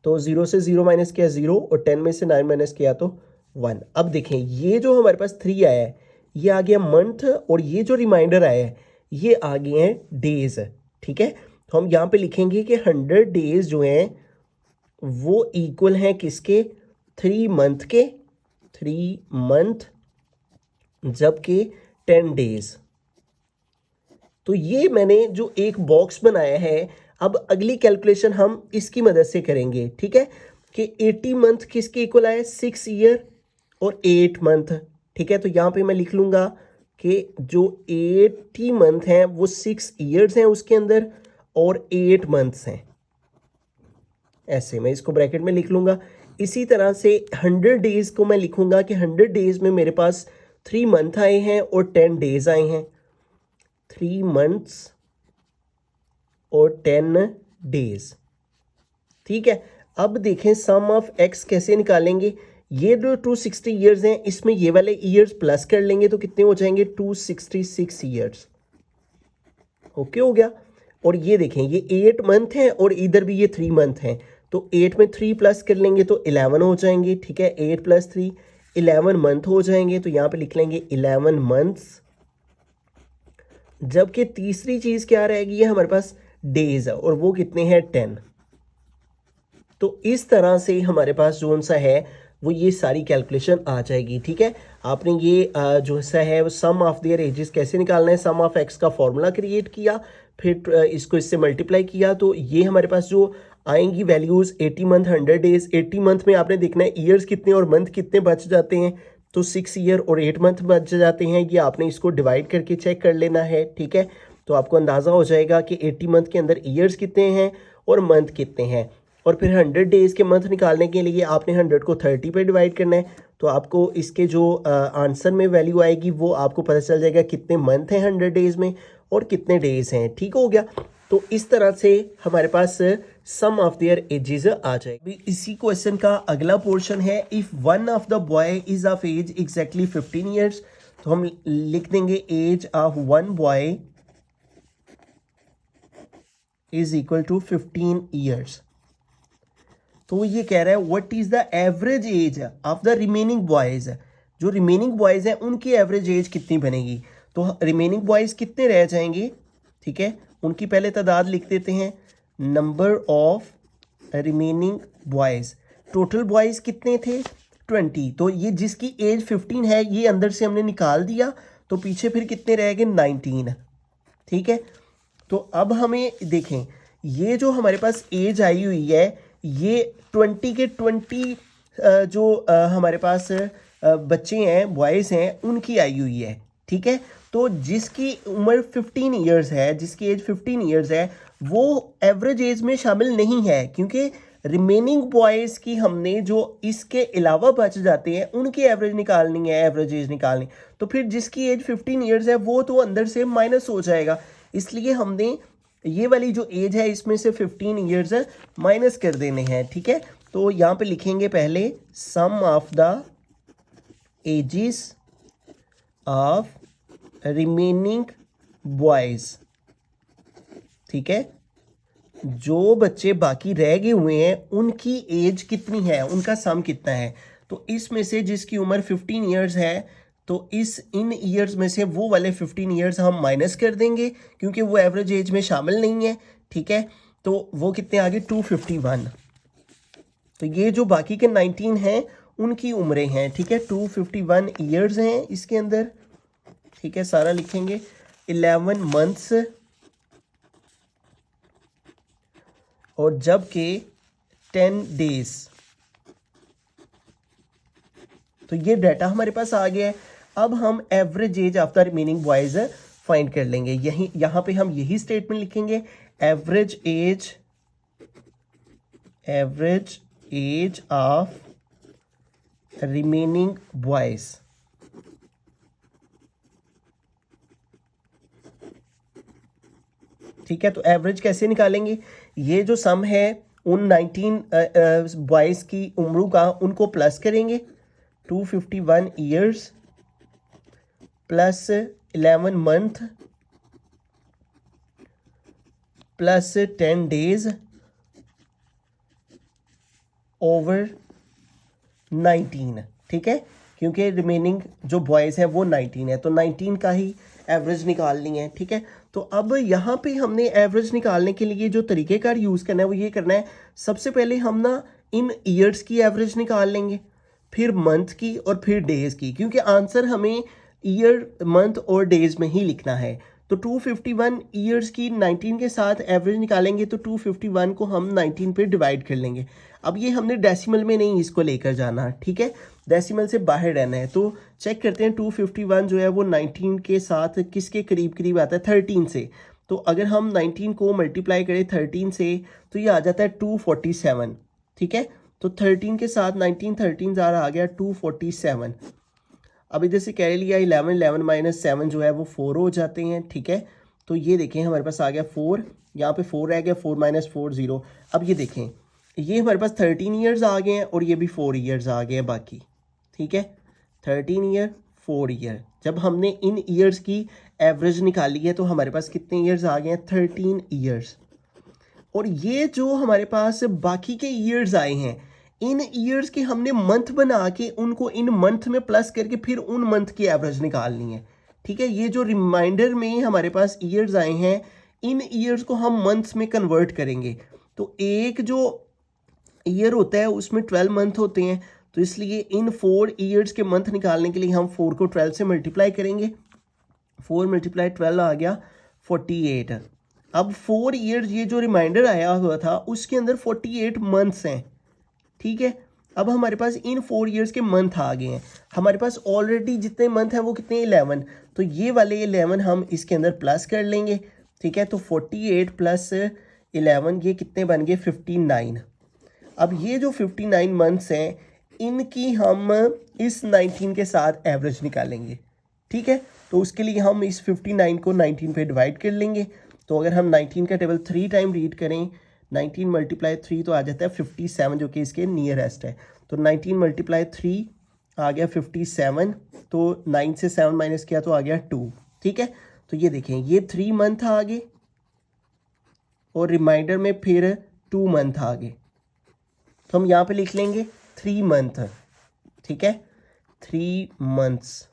तो 0 से 0 माइनस किया 0 और 10 में से 9 माइनस किया तो 1। अब देखें ये जो हमारे पास 3 आया है ये आ गया मंथ, और ये जो रिमाइंडर आया है ये आ गए हैं डेज, ठीक है। तो हम यहाँ पे लिखेंगे कि 100 डेज जो हैं वो इक्वल हैं किसके? 3 मंथ के, 3 मंथ, जबकि 10 डेज। तो ये मैंने जो एक बॉक्स बनाया है, अब अगली कैलकुलेशन हम इसकी मदद से करेंगे, ठीक है, कि 80 मंथ किसके इक्वल आए? 6 ईयर और 8 मंथ, ठीक है। तो यहाँ पे मैं लिख लूँगा कि जो 80 मंथ हैं वो 6 ईयर्स हैं उसके अंदर और 8 मंथ्स हैं, ऐसे मैं इसको ब्रैकेट में लिख लूँगा। इसी तरह से 100 डेज को मैं लिखूँगा कि 100 डेज में मेरे पास 3 मंथ आए हैं और 10 डेज आए हैं, 3 मंथ्स और 10 डेज, ठीक है। अब देखें सम ऑफ एक्स कैसे निकालेंगे। ये जो 260 ईयर्स हैं इसमें ये वाले ईयर्स प्लस कर लेंगे तो कितने हो जाएंगे? 266 ईयर्स। ओके हो गया। और ये देखें ये 8 मंथ हैं और इधर भी ये 3 मंथ हैं, तो 8 में 3 प्लस कर लेंगे तो 11 हो जाएंगे, ठीक है। 8 प्लस 3 11 मंथ हो जाएंगे। तो यहाँ पे लिख लेंगे 11 मंथ्स, जबकि तीसरी चीज क्या रहेगी? ये हमारे पास डेज है और वो कितने हैं? 10। तो इस तरह से हमारे पास जो सा है वो ये सारी कैलकुलेशन आ जाएगी, ठीक है। आपने ये जो सा है वो सम ऑफ देयर एजेस कैसे निकालना है, सम ऑफ एक्स का फॉर्मूला क्रिएट किया, फिर इसको इससे मल्टीप्लाई किया, तो ये हमारे पास जो आएंगी वैल्यूज 80 मंथ 100 डेज। 80 मंथ में आपने देखना है ईयर्स कितने और मंथ कितने बच जाते हैं, तो 6 ईयर और 8 मंथ बच जाते हैं। ये आपने इसको डिवाइड करके चेक कर लेना है, ठीक है। तो आपको अंदाज़ा हो जाएगा कि 80 मंथ के अंदर ईयर्स कितने हैं और मंथ कितने हैं। और फिर 100 डेज़ के मंथ निकालने के लिए आपने 100 को 30 पे डिवाइड करना है, तो आपको इसके जो आंसर में वैल्यू आएगी वो आपको पता चल जाएगा कितने मंथ हैं 100 डेज़ में और कितने डेज़ हैं, ठीक हो गया। तो इस तरह से हमारे पास सम ऑफ देयर एजेस आ जाएगी। इसी क्वेश्चन का अगला पोर्शन है, if one of the boy is of age exactly 15 years, तो हम लिख देंगे age of one boy is equal to 15 years. तो ये कह रहा है what is the average age of the remaining boys, जो रिमेनिंग बॉयज हैं उनकी एवरेज एज कितनी बनेगी। तो रिमेनिंग बॉयज कितने रह जाएंगे, ठीक है, उनकी पहले तादाद लिख देते हैं, number of remaining boys. Total boys कितने थे? 20। तो ये जिसकी एज 15 है ये अंदर से हमने निकाल दिया, तो पीछे फिर कितने रह गए? 19, ठीक है। तो अब हमें देखें ये जो हमारे पास एज आई हुई है ये 20 के 20 जो हमारे पास बच्चे हैं बॉयज़ हैं उनकी आई हुई है, ठीक है। तो जिसकी उम्र 15 ईयर्स है, जिसकी एज 15 ईयर्स है वो एवरेज एज में शामिल नहीं है, क्योंकि रिमेनिंग बॉयज़ की हमने जो इसके अलावा बच जाते हैं उनकी एवरेज निकालनी है, एवरेज एज निकालनी। तो फिर जिसकी एज 15 ईयर्स है वो तो अंदर से माइनस हो जाएगा, इसलिए हमने ये वाली जो एज है इसमें से 15 ईयर्स माइनस कर देने हैं, ठीक है। तो यहाँ पे लिखेंगे पहले sum of the ages of remaining boys, ठीक है, जो बच्चे बाकी रह गए हुए हैं उनकी एज कितनी है, उनका सम कितना है। तो इसमें से जिसकी उम्र 15 ईयर्स है तो इन ईयर्स में से वो वाले 15 ईयर्स हम माइनस कर देंगे क्योंकि वो एवरेज एज में शामिल नहीं है। ठीक है, तो वो कितने आगे 251। तो ये जो बाकी के 19 हैं उनकी उम्रें हैं। ठीक है, 251 ईयर्स हैं इसके अंदर। ठीक है, सारा लिखेंगे 11 मंथ्स और जबकि 10 डेज। तो ये डाटा हमारे पास आ गया है। अब हम average age of the remaining boys find कर लेंगे। यहां पे हम यही स्टेटमेंट लिखेंगे, average age of remaining boys. ठीक है, तो एवरेज कैसे निकालेंगे, ये जो सम है उन 19 बॉयज की उम्रों का उनको प्लस करेंगे, 251 years plus 11 month plus 10 days over 19। ठीक है, क्योंकि रिमेनिंग जो बॉयज़ हैं वो 19 है तो 19 का ही एवरेज निकालनी है। ठीक है, तो अब यहाँ पे हमने एवरेज निकालने के लिए जो तरीक़ेकार यूज़ करना है वो ये करना है, सबसे पहले हम ना इन ईयर्स की एवरेज निकाल लेंगे, फिर मंथ की और फिर डेज़ की, क्योंकि आंसर हमें ईयर, मंथ और डेज़ में ही लिखना है। तो 251 ईयर्स की 19 के साथ एवरेज निकालेंगे तो 251 को हम 19 पे डिवाइड कर लेंगे। अब ये हमने डेसिमल में नहीं इसको लेकर जाना। ठीक है, डेसिमल से बाहर रहना है। तो चेक करते हैं 251 जो है वो 19 के साथ किसके करीब करीब आता है, 13 से। तो अगर हम 19 को मल्टीप्लाई करें 13 से तो ये आ जाता है 247। ठीक है, तो 13 के साथ 19 13 ज़ारा आ गया 247। अब इधर से कैरी लिया 11 11 माइनस 7 जो है वो 4 हो जाते हैं। ठीक है, तो ये देखें हमारे पास आ गया 4, यहाँ पे 4 रह गया, 4 माइनस 4 0। अब ये देखें ये हमारे पास 13 ईयर्स आ गए हैं और ये भी 4 ईयर्स आ गए हैं बाकी। ठीक है, 13 ईयर 4 ईयर, जब हमने इन ईयर्स की एवरेज निकाली है तो हमारे पास कितने ईयर्स आ गए हैं, 13 ईयर्स। और ये जो हमारे पास बाकी के ईयर्स आए हैं इन ईयर्स के हमने मंथ बना के उनको इन मंथ में प्लस करके फिर उन मंथ की एवरेज निकालनी है। ठीक है, ये जो रिमाइंडर में हमारे पास ईयर्स आए हैं इन ईयर्स को हम मंथ्स में कन्वर्ट करेंगे। तो एक जो ईयर होता है उसमें 12 मंथ होते हैं, तो इसलिए इन 4 ईयर्स के मंथ निकालने के लिए हम 4 को 12 से मल्टीप्लाई करेंगे। 4 मल्टीप्लाई 12 आ गया 48। अब 4 ईयर्स ये जो रिमाइंडर आया हुआ था उसके अंदर 48 मंथ्स हैं। ठीक है, अब हमारे पास इन 4 ईयर्स के मंथ आ गए हैं। हमारे पास ऑलरेडी जितने मंथ हैं वो कितने 11, तो ये वाले 11 हम इसके अंदर प्लस कर लेंगे। ठीक है, तो 48 प्लस 11 ये कितने बन गए 59। अब ये जो 59 मंथ्स हैं इनकी हम इस 19 के साथ एवरेज निकालेंगे। ठीक है, तो उसके लिए हम इस 59 को 19 पे डिवाइड कर लेंगे। तो अगर हम 19 का टेबल 3 टाइम रीड करें, 19 मल्टीप्लाई 3 तो आ जाता है 57 जो कि इसके नियरेस्ट है। तो 19 मल्टीप्लाई 3 आ गया 57, तो 9 से 7 माइनस किया तो आ गया 2। ठीक है, तो ये देखें ये 3 मंथ आ गए और रिमाइंडर में फिर 2 मंथ आ गए, तो हम यहाँ पे लिख लेंगे 3 मंथ। ठीक है, 3 मंथ्स।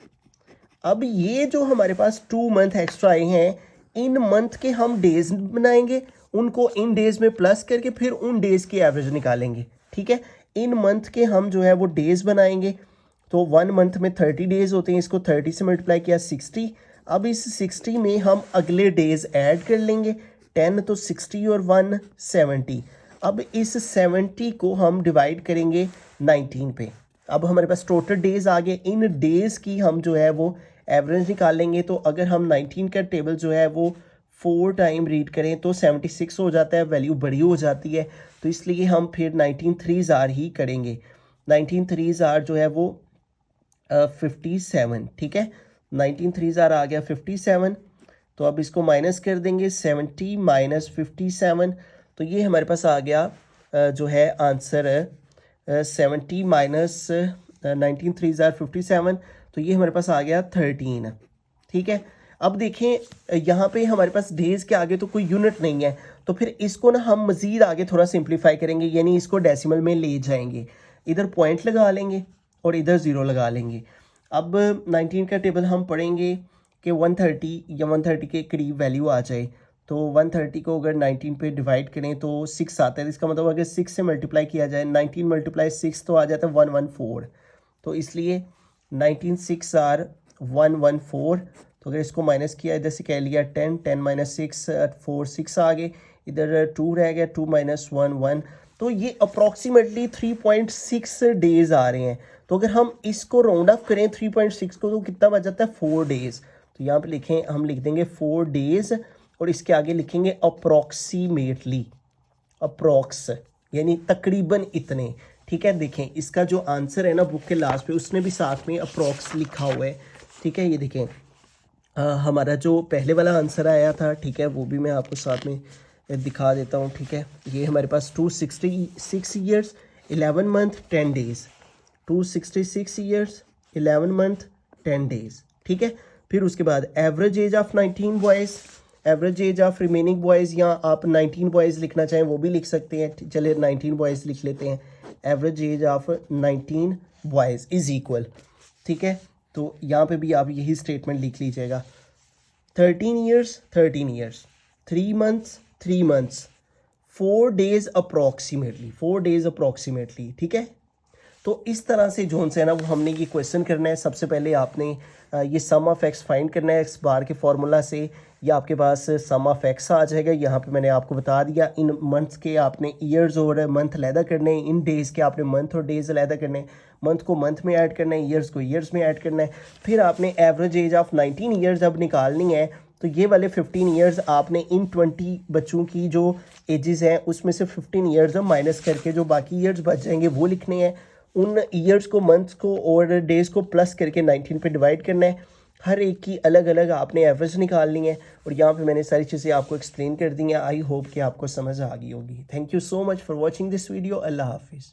अब ये जो हमारे पास 2 मंथ एक्स्ट्रा आए हैं इन मंथ के हम डेज बनाएंगे, उनको इन डेज में प्लस करके फिर उन डेज की एवरेज निकालेंगे। ठीक है, इन मंथ के हम जो है वो डेज बनाएंगे। तो 1 मंथ में 30 डेज होते हैं, इसको 30 से मल्टीप्लाई किया 60। अब इस 60 में हम अगले डेज ऐड कर लेंगे, 10 तो 60 और 1 70। अब इस 70 को हम डिवाइड करेंगे 19 पे। अब हमारे पास टोटल डेज आ गए, इन डेज की हम जो है वो एवरेज निकालेंगे। तो अगर हम 19 का टेबल जो है वो 4 टाइम रीड करें तो 76 हो जाता है, वैल्यू बड़ी हो जाती है। तो इसलिए हम फिर 19 3 जार ही करेंगे। 19 3 जार जो है वो 57। ठीक है, 19 3 जार आ गया 57। तो अब इसको माइनस कर देंगे, 70 माइनस 57, तो ये हमारे पास आ गया जो है आंसर 70 माइनस 19 3 जार 57, तो ये हमारे पास आ गया 13। ठीक है, अब देखें यहाँ पे हमारे पास डेज के आगे तो कोई यूनिट नहीं है, तो फिर इसको ना हम मज़ीद आगे थोड़ा सिंप्लीफाई करेंगे, यानी इसको डेसिमल में ले जाएंगे, इधर पॉइंट लगा लेंगे और इधर 0 लगा लेंगे। अब 19 का टेबल हम पढ़ेंगे कि 130 या 130 के करीब वैल्यू आ जाए, तो 130 को अगर 19 पे डिवाइड करें तो 6 आता है। इसका मतलब अगर 6 से मल्टीप्लाई किया जाए, 19 मल्टीप्लाई 6 तो आ जाता है 114, तो इसलिए 19 6 आर 114। तो अगर इसको माइनस किया, इधर से कह लिया 10, 10 माइनस 6 4 6 आ गए, इधर 2 रह गया, 2 माइनस 1 1। तो ये अप्रॉक्सीमेटली 3.6 डेज आ रहे हैं। तो अगर हम इसको राउंड अप करें 3.6 को, तो कितना बच जाता है 4 डेज। तो यहाँ पे लिखें, हम लिख देंगे 4 डेज और इसके आगे लिखेंगे अप्रॉक्सीमेटली, अप्रॉक्स यानी तकरीबन इतने। ठीक है, देखें इसका जो आंसर है ना बुक के लास्ट पे, उसने भी साथ में अप्रॉक्स लिखा हुआ है। ठीक है, ये देखें हमारा जो पहले वाला आंसर आया था, ठीक है, वो भी मैं आपको साथ में दिखा देता हूँ। ठीक है, ये हमारे पास 266 years 11 month 10 days, 266 years 11 month 10 days. ठीक है, फिर उसके बाद average age of 19 boys, average age of remaining boys, या आप 19 बॉयज़ लिखना चाहें वो भी लिख सकते हैं। चलिए 19 बॉयज़ लिख लेते हैं। Average age of 19 boys is equal, ठीक है, तो यहाँ पे भी आप यही स्टेटमेंट लिख लीजिएगा। 13 years 13 years, 3 months 3 months, 4 days approximately, 4 days approximately. ठीक है, तो इस तरह से जो है ना वो हमने ये क्वेश्चन करना है। सबसे पहले आपने ये सम ऑफ एक्स फाइंड करना है एक्स बार के फार्मूला से। ये आपके पास सम ऑफ एक्स आ जाएगा। यहाँ पे मैंने आपको बता दिया, इन मंथ्स के आपने ईयर्स और मंथ अलहदा करने हैं, इन डेज़ के आपने मंथ और डेज़ अलहदा करने हैं, मंथ को मंथ में ऐड करना है, ईयर्स को ईयर्स में ऐड करना है। फिर आपने एवरेज एज ऑफ 19 ईयर्स अब निकालनी है। तो ये वाले 15 ईयर्स आपने इन 20 बच्चों की जो एजेस हैं उसमें से 15 ईयर्स माइनस करके जो बाकी ईयर्स बच जाएंगे वो लिखने हैं। उन ईयर्स को, मंथ्स को और डेज़ को प्लस करके 19 पे डिवाइड करना है। हर एक की अलग अलग आपने एवरेज निकालनी है। और यहाँ पे मैंने सारी चीज़ें आपको एक्सप्लेन कर दी हैं। आई होप कि आपको समझ आ गई होगी। Thank you so much for watching this video. अल्लाह हाफिज़।